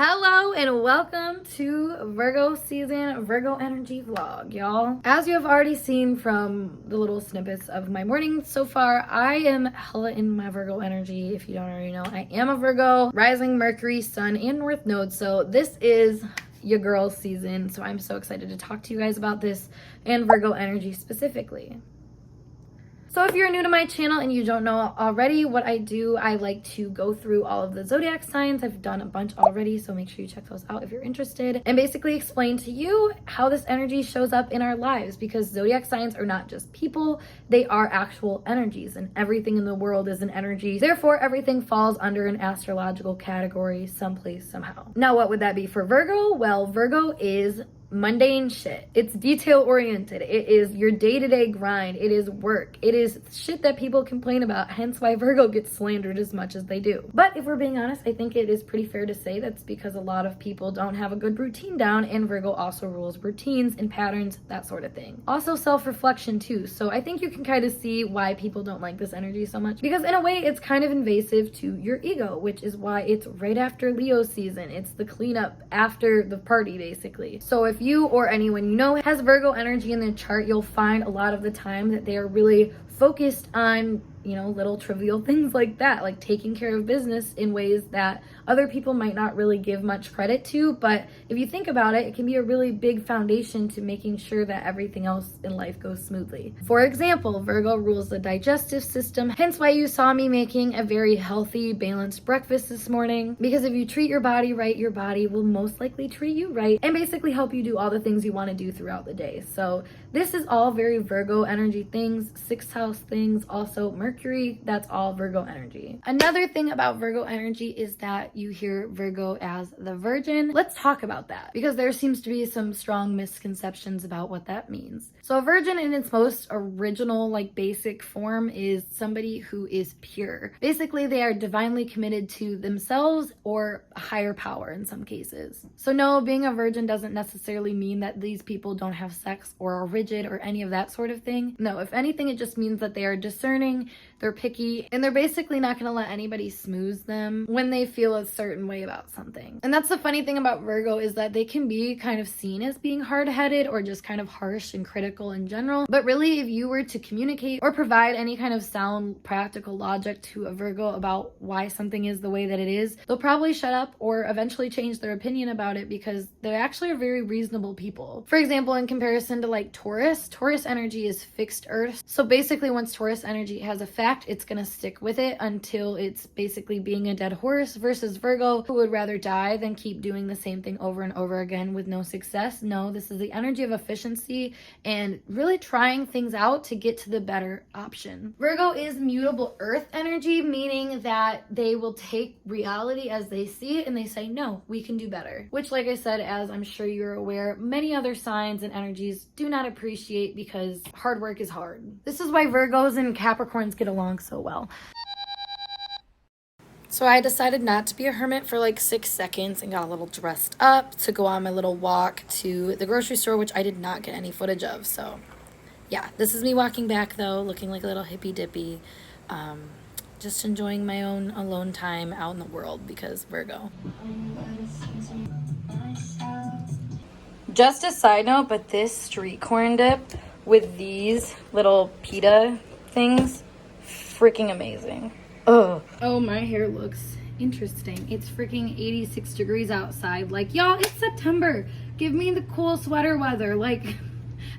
Hello and welcome to Virgo season Virgo energy vlog, y'all. As you have already seen from the little snippets of my morning so far, I am hella in my Virgo energy. If you don't already know, I am a Virgo, rising Mercury, Sun, and North Node. So this is your girl season. So I'm so excited to talk to you guys about this and Virgo energy specifically. So if you're new to my channel and you don't know already what I do, I like to go through all of the zodiac signs. I've done a bunch already, so make sure you check those out if you're interested, and basically explain to you how this energy shows up in our lives, because zodiac signs are not just people, they are actual energies, and everything in the world is an energy. Therefore, everything falls under an astrological category someplace, somehow. Now, what would that be for Virgo? Well, Virgo is mundane shit. It's detail oriented. It is your day-to-day grind. It is work. It is shit that people complain about, hence why Virgo gets slandered as much as they do. But if we're being honest, I think it is pretty fair to say that's because a lot of people don't have a good routine down, and Virgo also rules routines and patterns, that sort of thing. Also self-reflection too. So I think you can kind of see why people don't like this energy so much, because in a way it's kind of invasive to your ego, which is why it's right after Leo season. It's the cleanup after the party, basically. So if you or anyone you know has Virgo energy in their chart, you'll find a lot of the time that they are really focused on, you know, little trivial things like that, like taking care of business in ways that other people might not really give much credit to. But if you think about it, it can be a really big foundation to making sure that everything else in life goes smoothly. For example, Virgo rules the digestive system, hence why you saw me making a very healthy, balanced breakfast this morning, because if you treat your body right, your body will most likely treat you right and basically help you do all the things you want to do throughout the day. So this is all very Virgo energy things, sixth house things, also Mercury, that's all Virgo energy. Another thing about Virgo energy is that you hear Virgo as the Virgin. Let's talk about that, because there seems to be some strong misconceptions about what that means. So a virgin in its most original, like basic form, is somebody who is pure. Basically, they are divinely committed to themselves or a higher power in some cases. So no, being a virgin doesn't necessarily mean that these people don't have sex or are rigid or any of that sort of thing. No, if anything, it just means that they are discerning, they're picky, and they're basically not going to let anybody smooth them when they feel a certain way about something. And that's the funny thing about Virgo, is that they can be kind of seen as being hard-headed or just kind of harsh and critical in general. But really, if you were to communicate or provide any kind of sound, practical logic to a Virgo about why something is the way that it is, they'll probably shut up or eventually change their opinion about it, because they actually are very reasonable people. For example, in comparison to like Taurus energy is fixed earth. So basically, once Taurus energy has a fact, it's gonna stick with it until it's basically being a dead horse, versus Virgo, who would rather die than keep doing the same thing over and over again with no success. No, this is the energy of efficiency and really trying things out to get to the better option. Virgo is mutable earth energy, meaning that they will take reality as they see it and they say, no, we can do better. Which, like I said, as I'm sure you're aware, many other signs and energies do not appreciate, because hard work is hard. This is why Virgos and Capricorns get along so well. So I decided not to be a hermit for like 6 seconds and got a little dressed up to go on my little walk to the grocery store, which I did not get any footage of. So yeah, this is me walking back though, looking like a little hippy dippy. Just enjoying my own alone time out in the world, because Virgo. Just a side note, but this street corn dip with these little pita things, freaking amazing. Ugh. Oh, my hair looks interesting. It's freaking 86 degrees outside. Like, y'all, it's September. Give me the cool sweater weather. Like,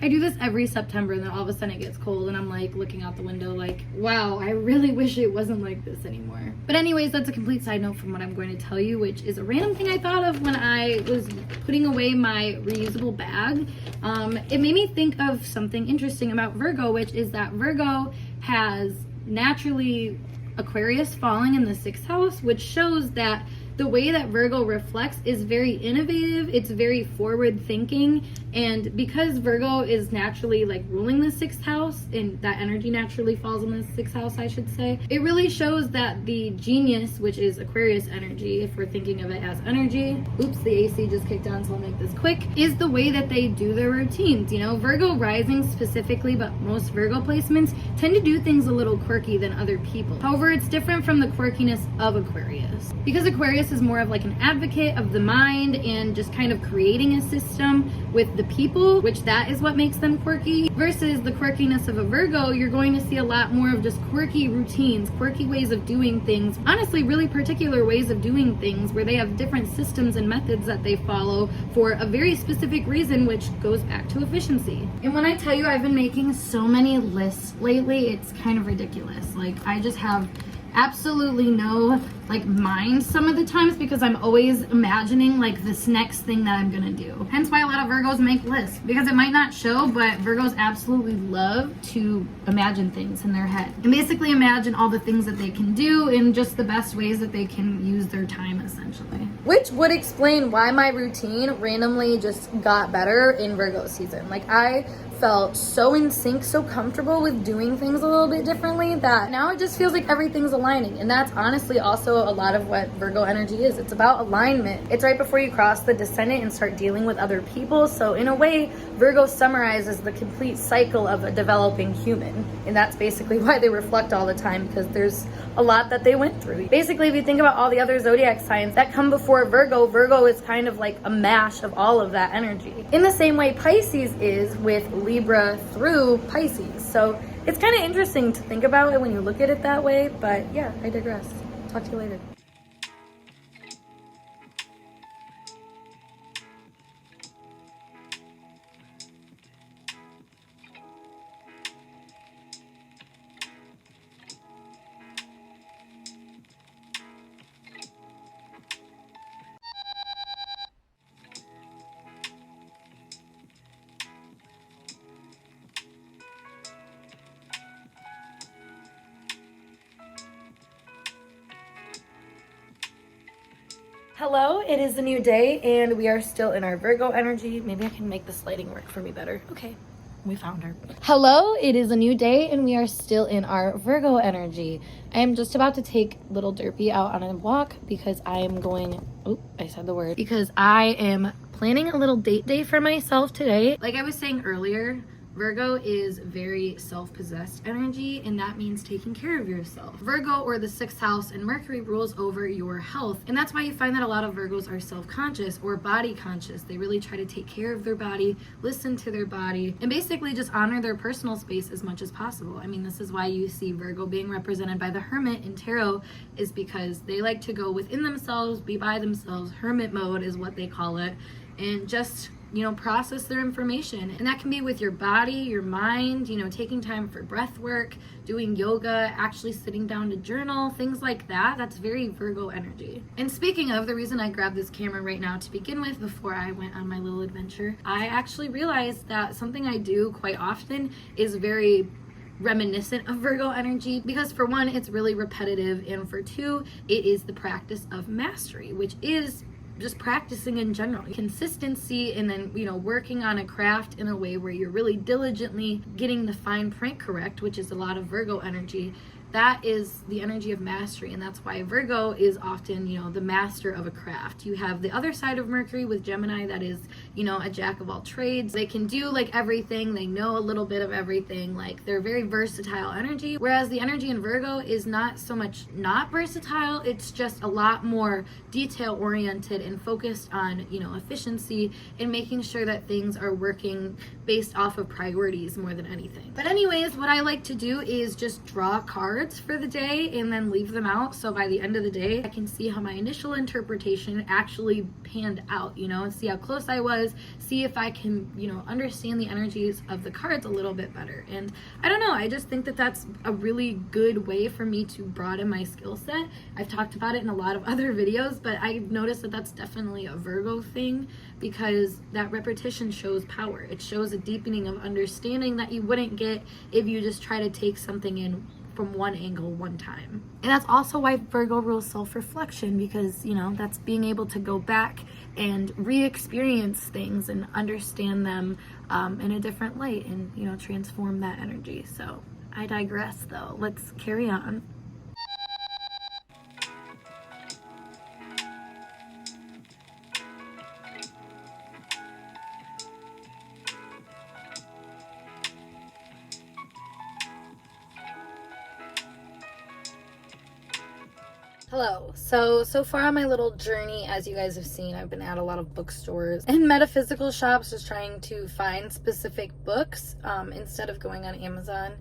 I do this every September, and then all of a sudden it gets cold, and I'm like looking out the window like, wow, I really wish it wasn't like this anymore. But anyways, that's a complete side note from what I'm going to tell you, which is a random thing I thought of when I was putting away my reusable bag. It made me think of something interesting about Virgo, which is that Virgo has naturally Aquarius falling in the 6th house, which shows that the way that Virgo reflects is very innovative. It's very forward thinking. And because Virgo is naturally like ruling the 6th house, and that energy naturally falls in the 6th house, I should say, it really shows that the genius, which is Aquarius energy, if we're thinking of it as energy, oops, the AC just kicked on, so I'll make this quick, is the way that they do their routines. You know, Virgo rising specifically, but most Virgo placements tend to do things a little quirky than other people. However, it's different from the quirkiness of Aquarius, because Aquarius Aquarius is more of like an advocate of the mind and just kind of creating a system with the people, which that is what makes them quirky. Versus the quirkiness of a Virgo, you're going to see a lot more of just quirky routines, quirky ways of doing things, honestly really particular ways of doing things where they have different systems and methods that they follow for a very specific reason, which goes back to efficiency. And when I tell you I've been making so many lists lately, it's kind of ridiculous. Like, I just have absolutely no like mind some of the times because I'm always imagining like this next thing that I'm gonna do. Hence why a lot of Virgos make lists, because it might not show, but Virgos absolutely love to imagine things in their head and basically imagine all the things that they can do in just the best ways that they can use their time, essentially. Which would explain why my routine randomly just got better in Virgo season. Like, I felt so in sync, so comfortable with doing things a little bit differently that now it just feels like everything's aligning. And that's honestly also a lot of what Virgo energy is. It's about alignment. It's right before you cross the descendant and start dealing with other people. So in a way, Virgo summarizes the complete cycle of a developing human. And that's basically why they reflect all the time, because there's a lot that they went through. Basically, if you think about all the other zodiac signs that come before Virgo, Virgo is kind of like a mash of all of that energy. In the same way Pisces is with Libra through Pisces. So it's kind of interesting to think about it when you look at it that way, but yeah, I digress. Talk to you later. Hello, it is a new day and we are still in our Virgo energy. Maybe I can make this lighting work for me better. Okay, we found her. Hello, it is a new day and we are still in our Virgo energy. I am just about to take little Derpy out on a walk because I am going, oh, I said the word, because I am planning a little date day for myself today. Like I was saying earlier, Virgo is very self-possessed energy, and that means taking care of yourself. Virgo, or the 6th house, and Mercury rules over your health, and that's why you find that a lot of Virgos are self-conscious or body conscious. They really try to take care of their body, listen to their body, and basically just honor their personal space as much as possible. I mean, this is why you see Virgo being represented by the Hermit in tarot, is because they like to go within themselves, be by themselves. Hermit mode is what they call it, and just, you know, process their information. And that can be with your body, your mind, you know, taking time for breath work, doing yoga, actually sitting down to journal, things like that. That's very Virgo energy. And speaking of, the reason I grabbed this camera right now to begin with before I went on my little adventure, I actually realized that something I do quite often is very reminiscent of Virgo energy, because for one, it's really repetitive, and for two, it is the practice of mastery, which is just practicing in general. Consistency, and then, you know, working on a craft in a way where you're really diligently getting the fine print correct, which is a lot of Virgo energy. That is the energy of mastery, and that's why Virgo is often, you know, the master of a craft. You have the other side of Mercury with Gemini that is, you know, a jack of all trades. They can do like everything, they know a little bit of everything, like they're very versatile energy, whereas the energy in Virgo is not so much not versatile, it's just a lot more detail oriented and focused on, you know, efficiency and making sure that things are working based off of priorities more than anything. But anyways, what I like to do is just draw cards for the day and then leave them out, so by the end of the day I can see how my initial interpretation actually panned out, you know, and see how close I was, see if I can, you know, understand the energies of the cards a little bit better. And I don't know, I just think that that's a really good way for me to broaden my skill set. I've talked about it in a lot of other videos, but I've noticed that that's definitely a Virgo thing, because that repetition shows power. It shows a deepening of understanding that you wouldn't get if you just try to take something in from one angle one time. And that's also why Virgo rules self-reflection, because, you know, that's being able to go back and re-experience things and understand them in a different light and, you know, transform that energy. So I digress though. Let's carry on. Hello. So far on my little journey, as you guys have seen, I've been at a lot of bookstores and metaphysical shops just trying to find specific books instead of going on Amazon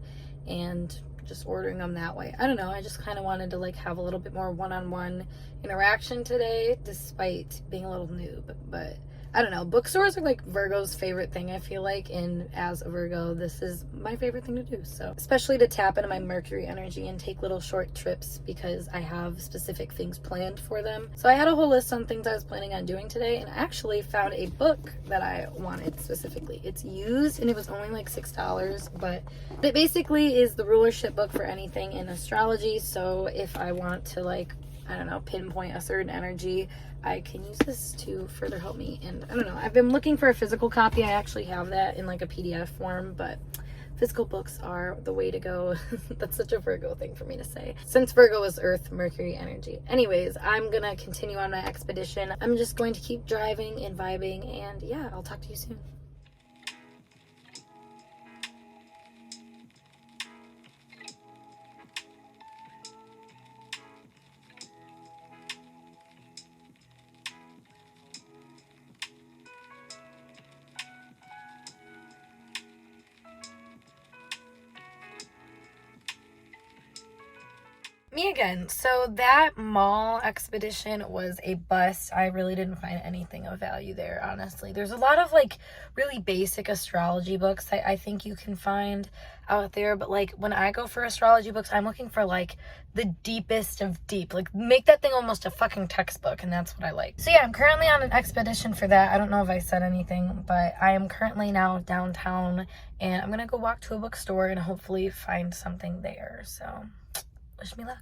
and just ordering them that way. I don't know. I just kind of wanted to like have a little bit more one-on-one interaction today, despite being a little noob. But I don't know. Bookstores are like Virgo's favorite thing, I feel like. And as a Virgo, this is my favorite thing to do. So, especially to tap into my Mercury energy and take little short trips because I have specific things planned for them. So, I had a whole list on things I was planning on doing today, and I actually found a book that I wanted specifically. It's used and it was only like $6, but it basically is the rulership book for anything in astrology. So, if I want to, like, I don't know, pinpoint a certain energy, I can use this to further help me. And I don't know, I've been looking for a physical copy. I actually have that in like a PDF form, but physical books are the way to go. That's such a Virgo thing for me to say, since Virgo is Earth, Mercury energy. Anyways, I'm gonna continue on my expedition. I'm just going to keep driving and vibing, and yeah, I'll talk to you soon. Me again. So that mall expedition was a bust. I really didn't find anything of value there, honestly. There's a lot of like really basic astrology books I think you can find out there, but like when I go for astrology books, I'm looking for like the deepest of deep. Like make that thing almost a fucking textbook, and that's what I like. So yeah, I'm currently on an expedition for that. I don't know if I said anything, but I am currently now downtown, and I'm gonna go walk to a bookstore and hopefully find something there. So wish me luck.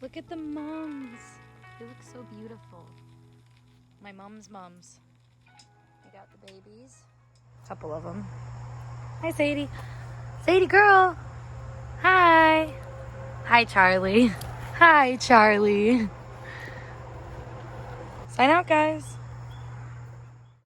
Look at the mums. They look so beautiful. My mom's mums. I got the babies. A couple of them. Hi, Sadie. Sadie girl. Hi. Hi, Charlie. Hi, Charlie. Sign out, guys.